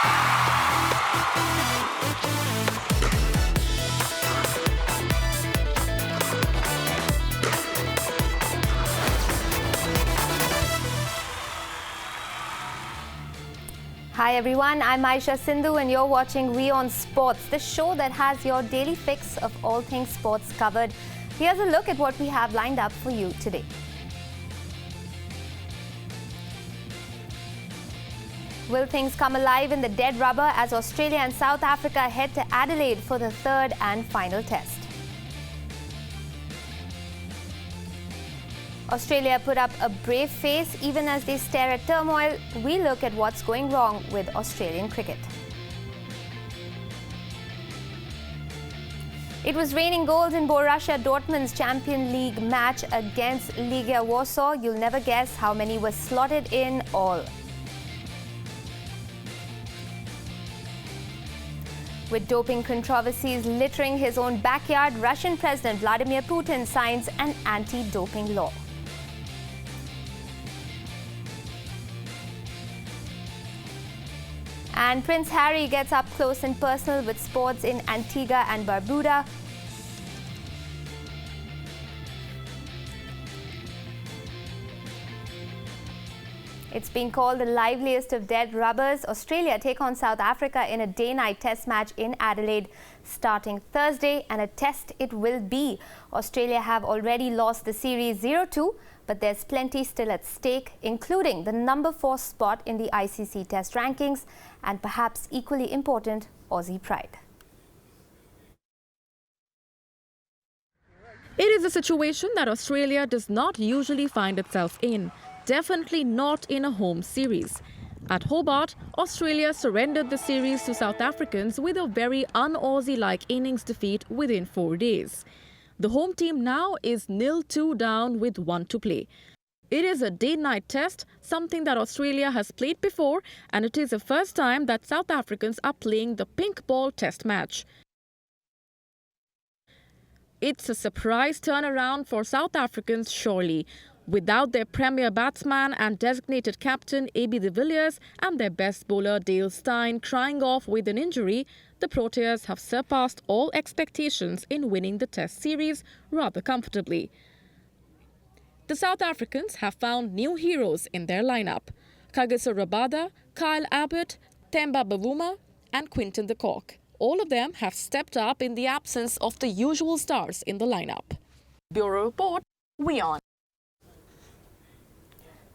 Hi everyone, I'm Aisha Sindhu and you're watching WION Sports, the show that has your daily fix of all things sports covered. Here's a look at what we have lined up for you today. Will things come alive in the dead rubber as Australia and South Africa head to Adelaide for the third and final test? Australia put up a brave face even as they stare at turmoil. We look at what's going wrong with Australian cricket. It was raining goals in Borussia Dortmund's Champions League match against Legia Warsaw. You'll never guess how many were slotted in all. With doping controversies littering his own backyard, Russian President Vladimir Putin signs an anti-doping law. And Prince Harry gets up close and personal with sports in Antigua and Barbuda. It's been called the liveliest of dead rubbers. Australia take on South Africa in a day-night test match in Adelaide starting Thursday, and a test it will be. Australia have already lost the series 0-2, but there's plenty still at stake, including the number 4 spot in the ICC test rankings and perhaps equally important, Aussie pride. It is a situation that Australia does not usually find itself in. Definitely not in a home series. At Hobart, Australia surrendered the series to South Africans with a very un-Aussie-like innings defeat within 4 days. The home team now is 0-2 down with 1 to play. It is a day-night test, something that Australia has played before, and it is the first time that South Africans are playing the pink ball test match. It's a surprise turnaround for South Africans, surely. Without their premier batsman and designated captain AB de Villiers and their best bowler Dale Steyn crying off with an injury, the Proteas have surpassed all expectations in winning the Test series rather comfortably. The South Africans have found new heroes in their lineup: Kagiso Rabada, Kyle Abbott, Themba Bavuma and Quinton de Kock. All of them have stepped up in the absence of the usual stars in the lineup. Bureau Report, WION.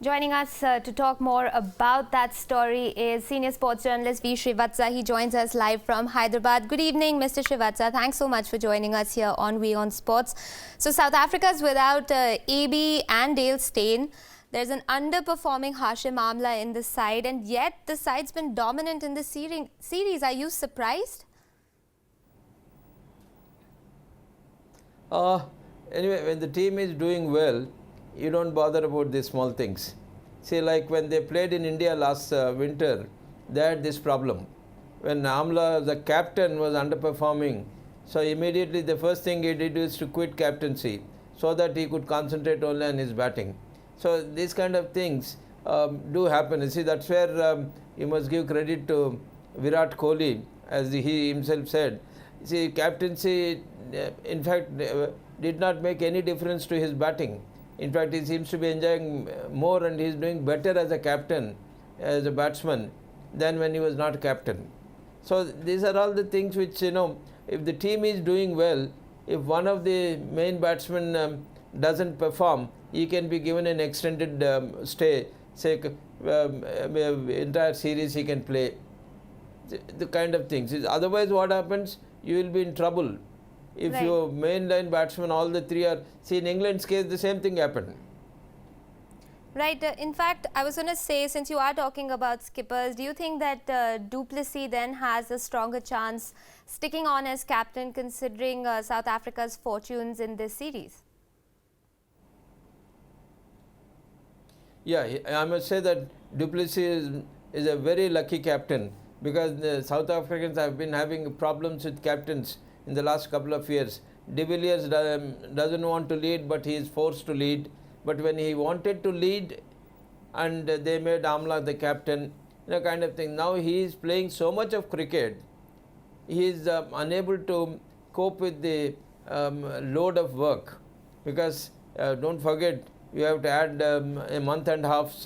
Joining us to talk more about that story is senior sports journalist V. Srivatsa. He joins us live from Hyderabad. Good evening, Mr. Srivatsa. Thanks so much for joining us here on WION Sports. So South Africa's without AB and Dale Steyn. There's an underperforming Hashim Amla in the side, and yet the side's been dominant in the series. Are you surprised? Anyway, when the team is doing well, you don't bother about the small things. See, like when they played in India last winter, they had this problem. When Amla, the captain, was underperforming, so immediately the first thing he did was to quit captaincy so that he could concentrate only on his batting. So these kind of things do happen. You see, that's where you must give credit to Virat Kohli, as he himself said. See, captaincy, in fact, did not make any difference to his batting. In fact, he seems to be enjoying more, and he's doing better as a captain, as a batsman, than when he was not captain. So these are all the things which, if the team is doing well, if one of the main batsmen doesn't perform, he can be given an extended stay, say entire series he can play, the kind of things. Otherwise what happens, you will be in trouble. If right. Your mainline batsmen, all the three are... See, in England's case, the same thing happened. Right. In fact, I was going to say, since you are talking about skippers, do you think that du Plessis then has a stronger chance sticking on as captain, considering South Africa's fortunes in this series? Yeah, I must say that du Plessis is a very lucky captain, because the South Africans have been having problems with captains in the last couple of years. De Villiers doesn't want to lead, but he is forced to lead. But when he wanted to lead and they made Amla the captain, kind of thing. Now he is playing so much of cricket, he is unable to cope with the load of work, because don't forget, you have to add a month and a half's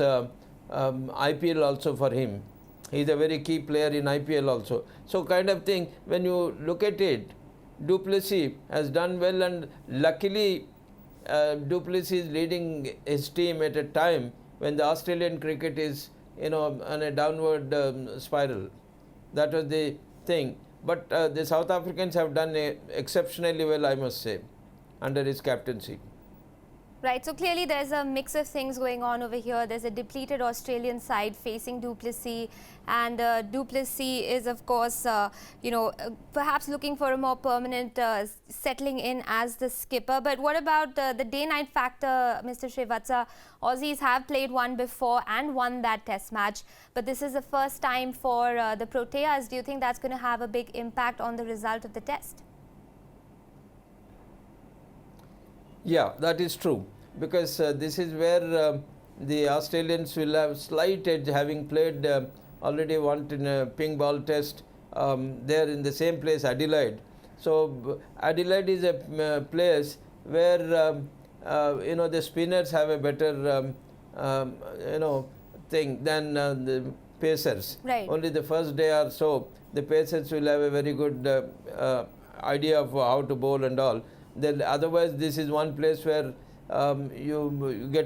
IPL also for him. He is a very key player in IPL also. So kind of thing, when you look at it, Du Plessis has done well, and luckily Du Plessis is leading his team at a time when the Australian cricket is on a downward spiral. That was the thing. But the South Africans have done exceptionally well, I must say, under his captaincy. Right, so clearly there's a mix of things going on over here. There's a depleted Australian side facing Du Plessis, and Du Plessis is, of course, perhaps looking for a more permanent settling in as the skipper. But what about the day-night factor, Mr. Srivatsa? Aussies have played one before and won that test match, but this is the first time for the Proteas. Do you think that's going to have a big impact on the result of the test? Yeah, that is true, because this is where the Australians will have slight edge, having played already once in a pink ball test there in the same place, Adelaide. So Adelaide is a place where the spinners have a better thing than the pacers. Right. Only the first day or so, the pacers will have a very good idea of how to bowl and all. Then otherwise, this is one place where you get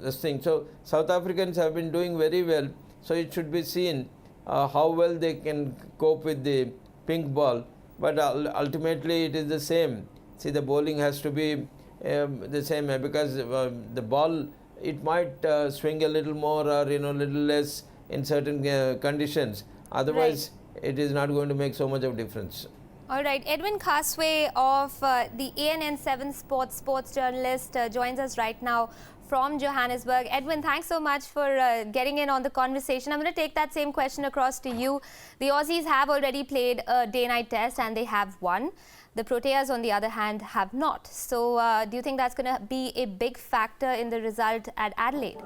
this thing. So South Africans have been doing very well. So it should be seen how well they can cope with the pink ball. But ultimately, it is the same. See, the bowling has to be the same, because the ball, it might swing a little more or little less in certain conditions. Otherwise, it is not going to make so much of difference. All right, Edwin Khaswe of the ANN7 sports journalist joins us right now from Johannesburg. Edwin, thanks so much for getting in on the conversation. I'm going to take that same question across to you. The Aussies have already played a day-night test and they have won. The Proteas, on the other hand, have not. So do you think that's going to be a big factor in the result at Adelaide?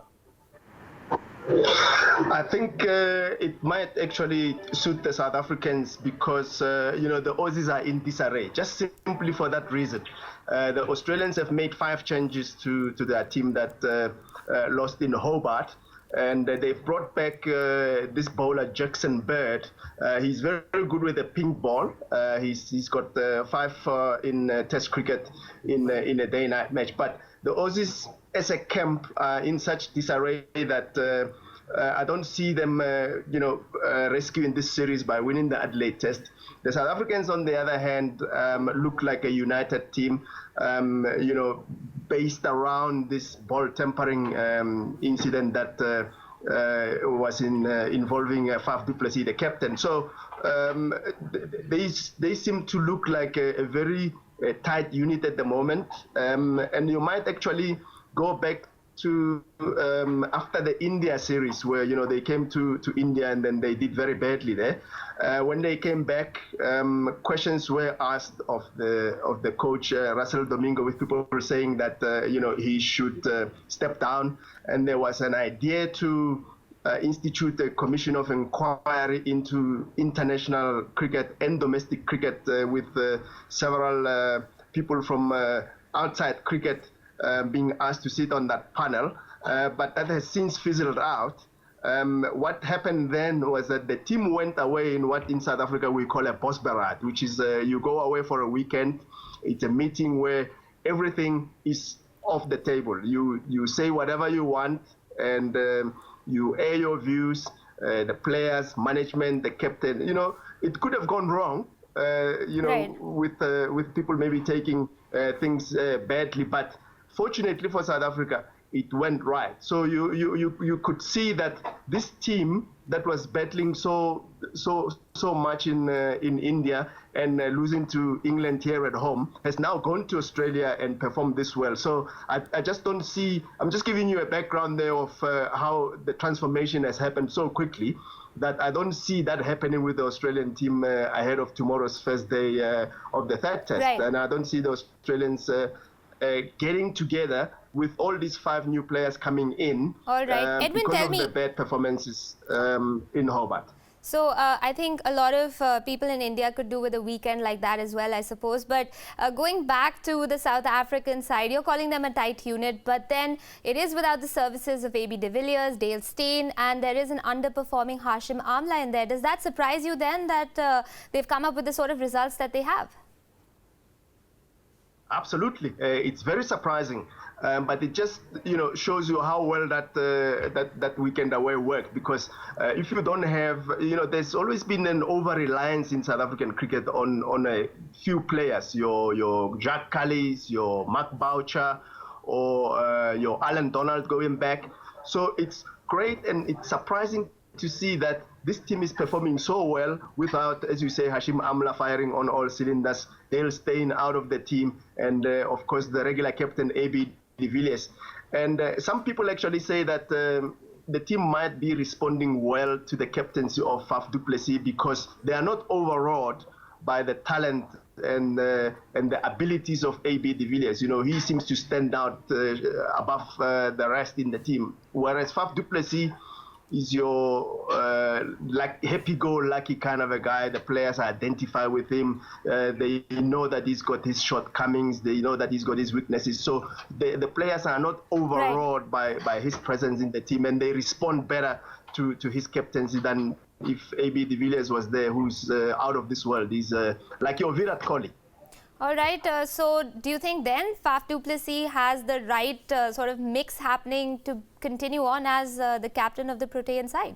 I think it might actually suit the South Africans, because the Aussies are in disarray, just simply for that reason. The Australians have made 5 changes to their team that lost in Hobart, and they've brought back this bowler Jackson Bird. He's very, very good with the pink ball. He's got 5 in Test cricket in a day-night match. But the Aussies, as a camp, in such disarray that I don't see them, rescuing this series by winning the Adelaide Test. The South Africans, on the other hand, look like a united team, based around this ball tampering incident that was involving Faf du Plessis, the captain. So they seem to look like a very tight unit at the moment, and you might actually go back to after the India series, where they came to India and then they did very badly there. When they came back, questions were asked of the coach Russell Domingo, with people saying that he should step down, and there was an idea to institute a commission of inquiry into international cricket and domestic cricket with several people from outside cricket being asked to sit on that panel, but that has since fizzled out. What happened then was that the team went away in what in South Africa we call a bosbarat, which is you go away for a weekend. It's a meeting where everything is off the table. You say whatever you want, and you air your views. The players, management, the captain. It could have gone wrong. Right. with people maybe taking things badly, but fortunately for South Africa, it went right. So you could see that this team that was battling so much in India and losing to England here at home has now gone to Australia and performed this well. So I just don't see. I'm just giving you a background there of how the transformation has happened so quickly, that I don't see that happening with the Australian team ahead of tomorrow's first day of the third test. Right. And I don't see the Australians getting together with all these 5 new players coming in. All right. Edwin, because tell of me. the bad performances in Hobart. So I think a lot of people in India could do with a weekend like that as well, I suppose. But going back to the South African side, you're calling them a tight unit, but then it is without the services of AB de Villiers, Dale Steyn, and there is an underperforming Hashim Amla in there. Does that surprise you then that they've come up with the sort of results that they have? Absolutely, it's very surprising, but it just shows you how well that weekend away worked. Because if you don't have, there's always been an over-reliance in South African cricket on a few players, your Jacques Kallis, your Mark Boucher, or your Alan Donald going back. So it's great and it's surprising to see that this team is performing so well without, as you say, Hashim Amla firing on all cylinders, Dale Steyn out of the team, and of course the regular captain AB de Villiers. And some people actually say that the team might be responding well to the captaincy of Faf du Plessis because they are not overawed by the talent and the abilities of AB de Villiers. He seems to stand out above the rest in the team, whereas Faf du Plessis is your like happy-go-lucky kind of a guy. The players identify with him. They know that he's got his shortcomings. They know that he's got his weaknesses. So the players are not overawed by his presence in the team, and they respond better to his captaincy than if AB de Villiers was there, who's out of this world. He's like your Virat Kohli. All right. So do you think then Faf du Plessis has the right sort of mix happening to continue on as the captain of the Protean side?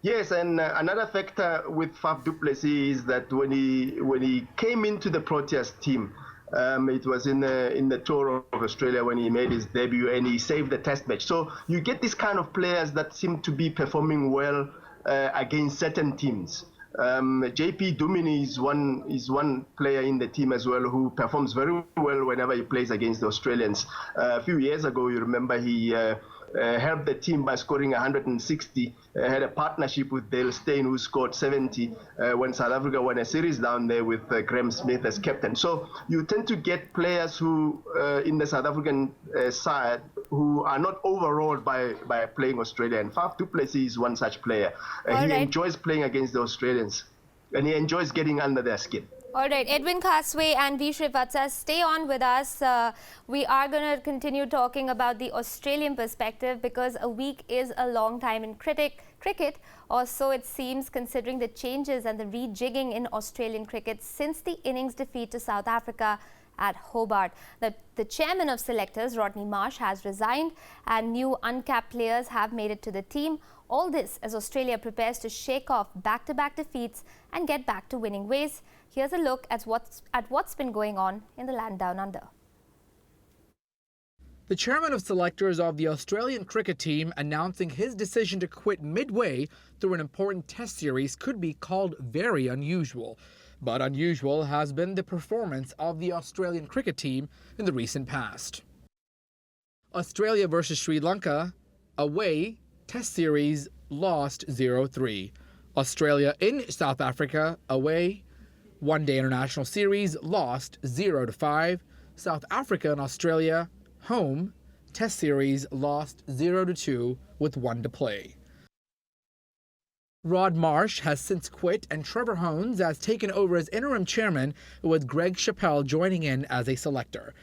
Yes, and another factor with Faf du Plessis is that when he came into the Proteas team, it was in the tour of Australia when he made his debut and he saved the test match. So you get this kind of players that seem to be performing well against certain teams. JP Dumini is one player in the team as well who performs very well whenever he plays against the Australians. A few years ago, you remember he helped the team by scoring 160, had a partnership with Dale Steyn who scored 70 when South Africa won a series down there with Graham Smith as captain. So you tend to get players who in the South African side who are not overawed by playing Australia, and Faf du Plessis is one such player. He enjoys playing against the Australians and he enjoys getting under their skin. All right, Edwin Khaswe and V. Srivatsa, stay on with us. We are going to continue talking about the Australian perspective because a week is a long time in cricket, or so it seems, considering the changes and the rejigging in Australian cricket since the innings defeat to South Africa at Hobart. The chairman of selectors, Rodney Marsh, has resigned and new uncapped players have made it to the team. All this as Australia prepares to shake off back-to-back defeats and get back to winning ways. Here's a look at what's been going on in the land down under. The chairman of selectors of the Australian cricket team announcing his decision to quit midway through an important test series could be called very unusual. But unusual has been the performance of the Australian cricket team in the recent past. Australia versus Sri Lanka, away, test series, lost 0-3. Australia in South Africa, away, one-day international series, lost 0-5. South Africa and Australia, home, test series, lost 0-2 with 1 to play. Rod Marsh has since quit and Trevor Hohns has taken over as interim chairman, with Greg Chappell joining in as a selector.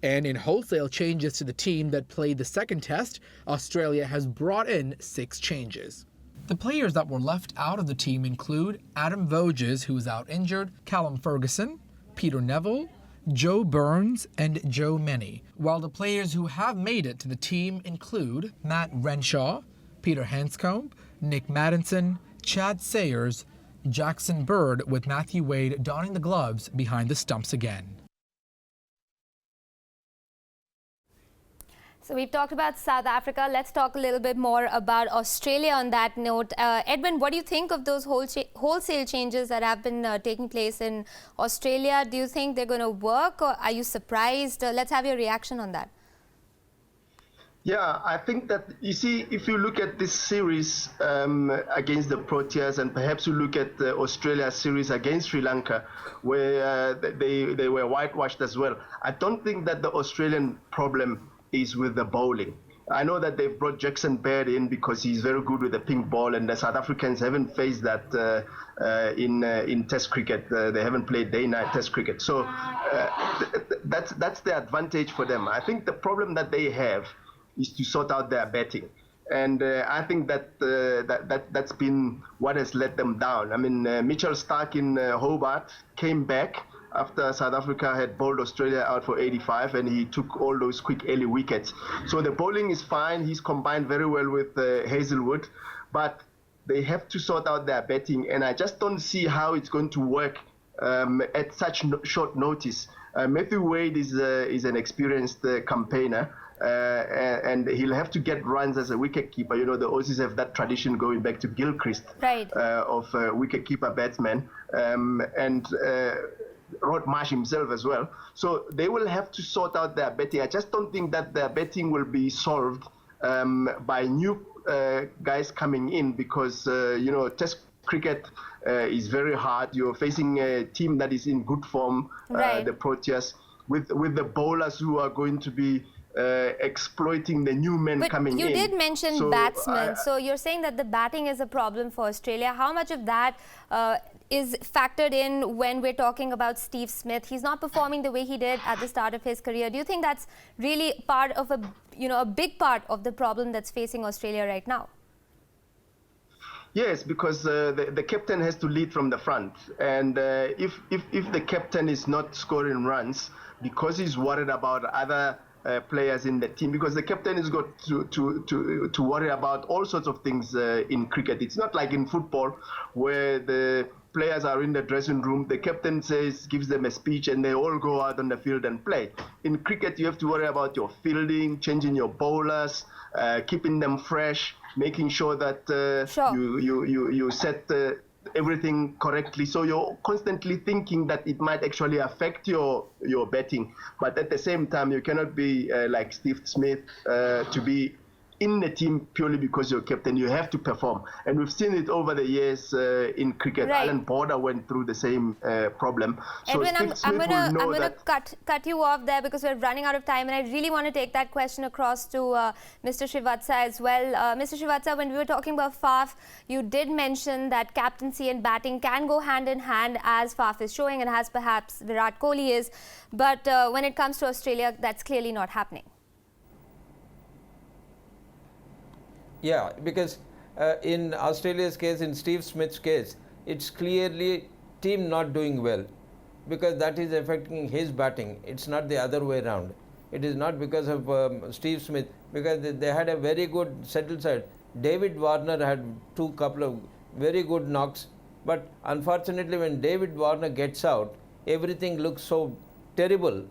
And in wholesale changes to the team that played the second test, Australia has brought in 6 changes. The players that were left out of the team include Adam Voges, who is out injured, Callum Ferguson, Peter Neville, Joe Burns, and Joe Meny, while the players who have made it to the team include Matt Renshaw, Peter Hanscombe, Nick Maddinson, Chad Sayers, Jackson Bird, with Matthew Wade donning the gloves behind the stumps again. So we've talked about South Africa. Let's talk a little bit more about Australia on that note. Edwin, what do you think of those wholesale changes that have been taking place in Australia? Do you think they're going to work, or are you surprised? Let's have your reaction on that. Yeah, I think that, you see, if you look at this series against the Proteas, and perhaps you look at the Australia series against Sri Lanka, where they were whitewashed as well, I don't think that the Australian problem is with the bowling. I know that they've brought Jackson Baird in because he's very good with the pink ball, and the South Africans haven't faced that in Test cricket. They haven't played day-night Test cricket, so that's the advantage for them. I think the problem that they have is to sort out their batting. And I think that's been what has let them down. I mean, Mitchell Starc in Hobart came back after South Africa had bowled Australia out for 85, and he took all those quick early wickets. So the bowling is fine. He's combined very well with Hazelwood, but they have to sort out their batting, and I just don't see how it's going to work at such short notice. Matthew Wade is an experienced campaigner. And he'll have to get runs as a wicketkeeper. You know, the Aussies have that tradition going back to Gilchrist, right, of wicketkeeper batsman, and Rod Marsh himself as well. So they will have to sort out their batting. I just don't think that their batting will be solved by new guys coming in, because you know, Test cricket is very hard. You're facing a team that is in good form, right, the Proteas, with the bowlers who are going to be exploiting the new men coming in. But you did mention batsmen, so you're saying that the batting is a problem for Australia. How much of that is factored in when we're talking about Steve Smith? He's not performing the way he did at the start of his career. Do you think that's really part of a big part of the problem that's facing Australia right now? Yes, because the captain has to lead from the front, and if the captain is not scoring runs because he's worried about other players in the team, because the captain has got to worry about all sorts of things in cricket. It's not like in football where the players are in the dressing room, the captain gives them a speech, and they all go out on the field and play. In cricket, you have to worry about your fielding, changing your bowlers, keeping them fresh, making sure that you set everything correctly. So you're constantly thinking that it might actually affect your batting, but at the same time you cannot be like Steve Smith to be in the team purely because you're captain. You have to perform, and we've seen it over the years in cricket. Right. Alan Border went through the same problem. So Edwin, I'm gonna cut you off there because we're running out of time, and I really want to take that question across to Mr. Srivatsa as well. Mr. Srivatsa, when we were talking about Faf, you did mention that captaincy and batting can go hand in hand, as Faf is showing and as perhaps Virat Kohli is. But when it comes to Australia, that's clearly not happening. Yeah, because in Australia's case, in Steve Smith's case, it's clearly team not doing well, because that is affecting his batting. It's not the other way around. It is not because of Steve Smith, because they had a very good settled side. David Warner had couple of very good knocks, but unfortunately when David Warner gets out, everything looks so terrible,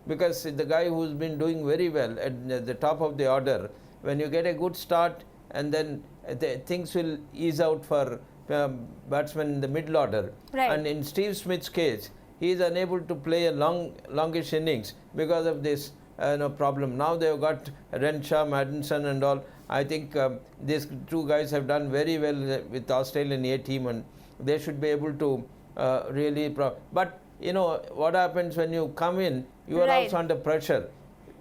because the guy who's been doing very well at the top of the order, when you get a good start, and then things will ease out for batsmen in the middle order. Right. And in Steve Smith's case, he is unable to play a longish innings because of this problem. Now they've got Renshaw, Madison and all. I think these two guys have done very well with the Australian A team, and they should be able to really... But you know what happens when you come in, you are Right. also under pressure,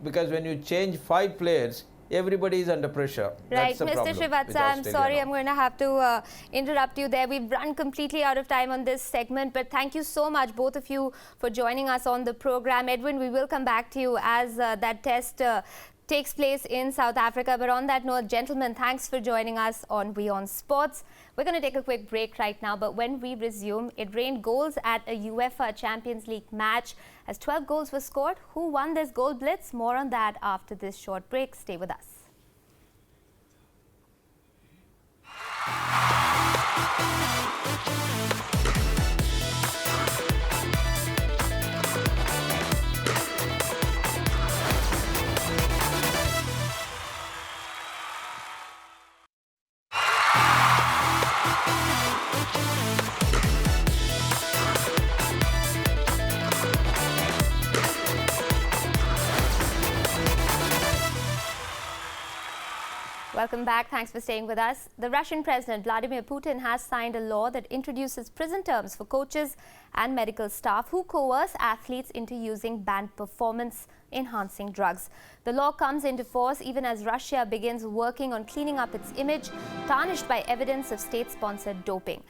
because when you change 5 players, everybody is under pressure. Right, That's the Mr. problem with Srivatsa, I'm Australia sorry, now. I'm going to have to interrupt you there. We've run completely out of time on this segment, but thank you so much, both of you, for joining us on the program. Edwin, we will come back to you as that test takes place in South Africa. But on that note, gentlemen, thanks for joining us on WION Sports. We're going to take a quick break right now, but when we resume, it rained goals at a UEFA Champions League match as 12 goals were scored. Who won this goal blitz? More on that after this short break. Stay with us. Welcome back. Thanks for staying with us. The Russian President Vladimir Putin has signed a law that introduces prison terms for coaches and medical staff who coerce athletes into using banned performance-enhancing drugs. The law comes into force even as Russia begins working on cleaning up its image, tarnished by evidence of state-sponsored doping.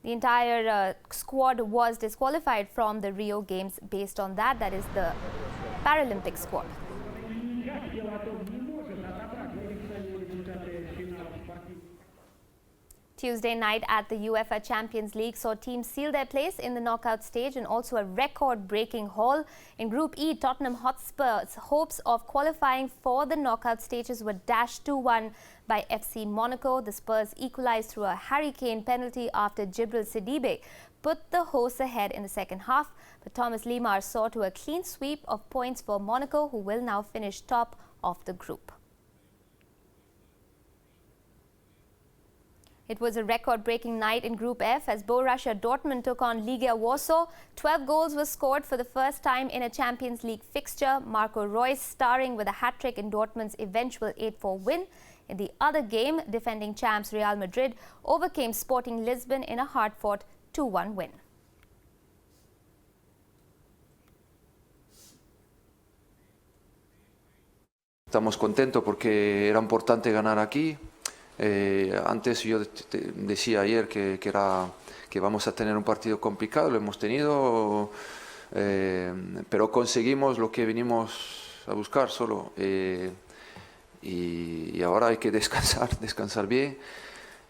The entire squad was disqualified from the Rio Games based on that. That is the Paralympic squad. Tuesday night at the UEFA Champions League saw teams seal their place in the knockout stage and also a record-breaking haul. In Group E, Tottenham Hotspur's hopes of qualifying for the knockout stages were dashed 2-1 by FC Monaco. The Spurs equalized through a Harry Kane penalty after Djibril Sidibe put the hosts ahead in the second half. But Thomas Lemar saw to a clean sweep of points for Monaco, who will now finish top of the group. It was a record-breaking night in Group F as Borussia Dortmund took on Legia Warsaw. 12 goals were scored for the first time in a Champions League fixture. Marco Reus starring with a hat-trick in Dortmund's eventual 8-4 win. In the other game, defending champs Real Madrid overcame Sporting Lisbon in a hard-fought 2-1 win. Estamos contentos porque era importante ganar aquí. Antes yo decía ayer que vamos a tener un partido complicado, lo hemos tenido, pero conseguimos lo que venimos a buscar solo. Y ahora hay que descansar bien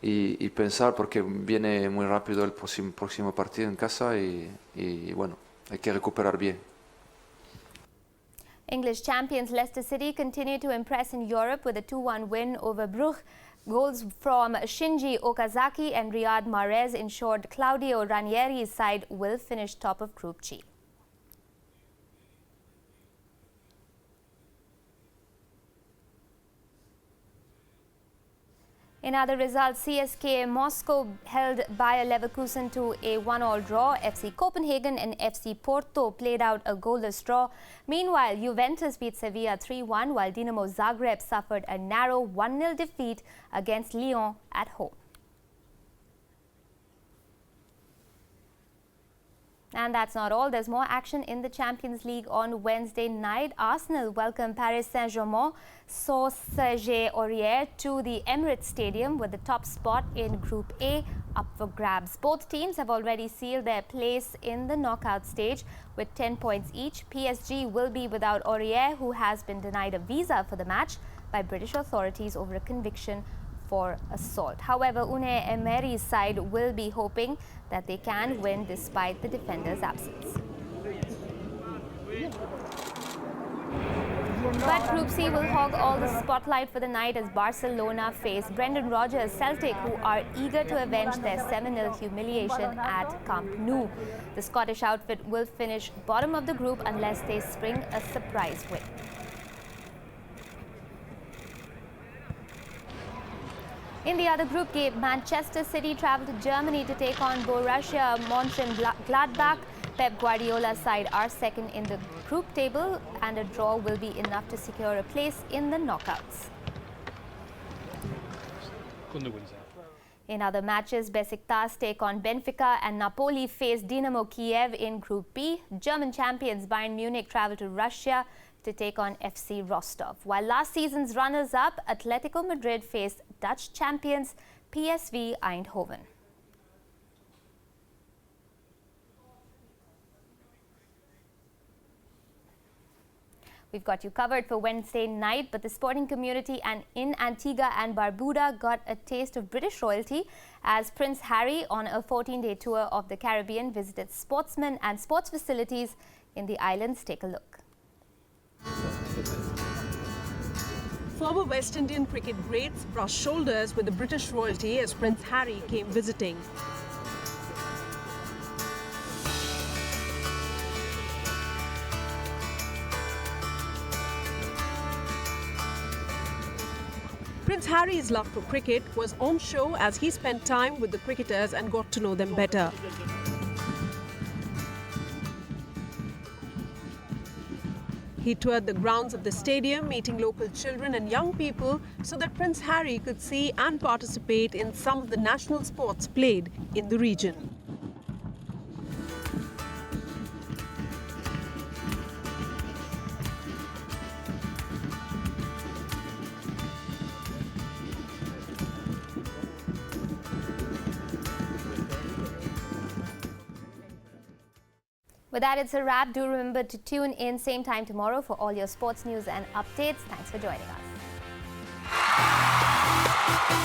y pensar, porque viene muy rápido el próximo partido en casa y bueno, hay que recuperar bien. English champions Leicester City continue to impress in Europe with a 2-1 win over Bruges. Goals from Shinji Okazaki and Riyad Mahrez ensured Claudio Ranieri's side will finish top of Group G. In other results, CSKA Moscow held Bayer Leverkusen to a 1-1 draw. FC Copenhagen and FC Porto played out a goalless draw. Meanwhile, Juventus beat Sevilla 3-1, while Dinamo Zagreb suffered a narrow 1-0 defeat against Lyon at home. And that's not all. There's more action in the Champions League on Wednesday night. Arsenal welcome Paris Saint-Germain Serge Aurier to the Emirates Stadium with the top spot in Group A up for grabs. Both teams have already sealed their place in the knockout stage with 10 points each. PSG will be without Aurier, who has been denied a visa for the match by British authorities over a conviction for assault. However, Unai Emery's side will be hoping that they can win despite the defender's absence. But Group C will hog all the spotlight for the night as Barcelona face Brendan Rodgers' Celtic, who are eager to avenge their 7-0 humiliation at Camp Nou. The Scottish outfit will finish bottom of the group unless they spring a surprise win. In the other group game, Manchester City travelled to Germany to take on Borussia Mönchengladbach. Pep Guardiola's side are second in the group table, and a draw will be enough to secure a place in the knockouts. In other matches, Besiktas take on Benfica and Napoli face Dynamo Kiev in Group B. German champions Bayern Munich travel to Russia to take on FC Rostov, while last season's runners-up Atletico Madrid faced Dutch champions PSV Eindhoven. We've got you covered for Wednesday night, but the sporting community in Antigua and Barbuda got a taste of British royalty as Prince Harry, on a 14-day tour of the Caribbean, visited sportsmen and sports facilities in the islands. Take a look. Former West Indian cricket greats brushed shoulders with the British royalty as Prince Harry came visiting. Prince Harry's love for cricket was on show as he spent time with the cricketers and got to know them better. He toured the grounds of the stadium, meeting local children and young people so that Prince Harry could see and participate in some of the national sports played in the region. With that, it's a wrap. Do remember to tune in same time tomorrow for all your sports news and updates. Thanks for joining us.